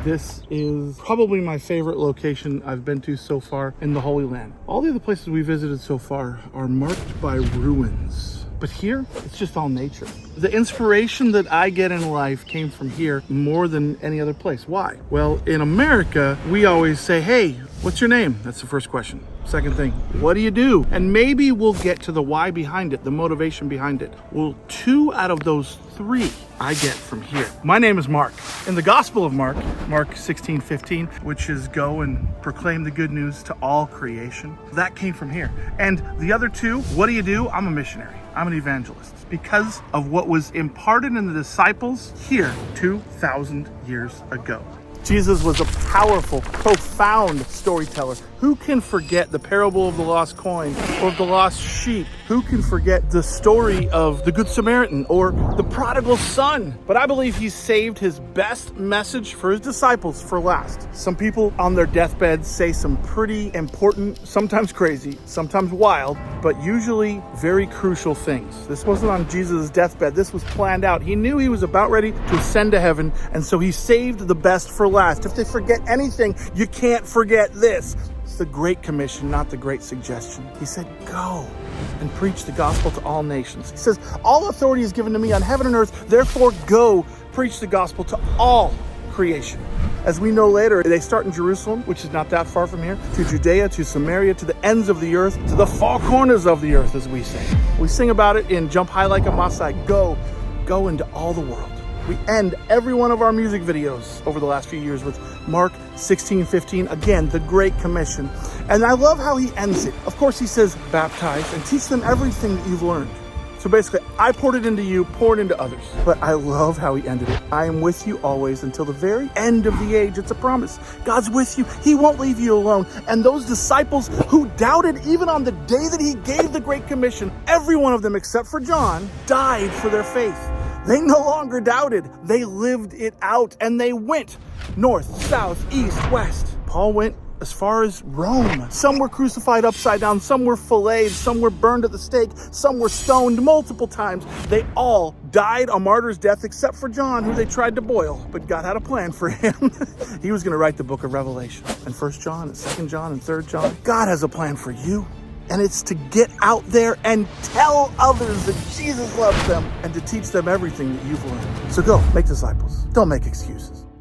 This is probably my favorite location I've been to so far in the Holy Land. All the other places we visited so far are marked by ruins. But here, it's just all nature. The inspiration that I get in life came from here more than any other place. Why? Well, in America, we always say, hey, what's your name? That's the first question. Second thing, what do you do? And maybe we'll get to the why behind it, the motivation behind it. Well, 2 out of those 3 I get from here. My name is Mark. In the Gospel of Mark, Mark 16:15, which is go and proclaim the good news to all creation, that came from here. And the other 2, what do you do? I'm a missionary. I'm an evangelist because of what was imparted in the disciples here 2,000 years ago. Jesus was a powerful, profound storyteller. Who can forget the parable of the lost coin or of the lost sheep? Who can forget the story of the Good Samaritan or the prodigal son? But I believe he saved his best message for his disciples for last. Some people on their deathbed say some pretty important, sometimes crazy, sometimes wild, but usually very crucial things. This wasn't on Jesus' deathbed. This was planned out. He knew he was about ready to ascend to heaven, and so he saved the best for last. If they forget anything, you can't forget this. It's the Great Commission, not the Great Suggestion. He said, go and preach the gospel to all nations. He says, all authority is given to me on heaven and earth, therefore go preach the gospel to all creation. As we know later, they start in Jerusalem, which is not that far from here, to Judea, to Samaria, to the ends of the earth, to the four corners of the earth, as we say. We sing about it in Jump High Like a Maasai, go into all the world. We end every one of our music videos over the last few years with Mark 16:15, again, the Great Commission. And I love how he ends it. Of course, he says, baptize and teach them everything that you've learned. So basically, I poured it into you, pour it into others. But I love how he ended it. I am with you always until the very end of the age. It's a promise. God's with you. He won't leave you alone. And those disciples who doubted even on the day that he gave the Great Commission, every one of them except for John, died for their faith. They no longer doubted. They lived it out, and they went north, south, east, west. Paul went as far as Rome. Some were crucified upside down. Some were filleted. Some were burned at the stake. Some were stoned multiple times. They all died a martyr's death except for John, who they tried to boil. But God had a plan for him. He was going to write the book of Revelation. And 1 John and 2 John and 3 John. God has a plan for you. And it's to get out there and tell others that Jesus loves them and to teach them everything that you've learned. So go, make disciples. Don't make excuses.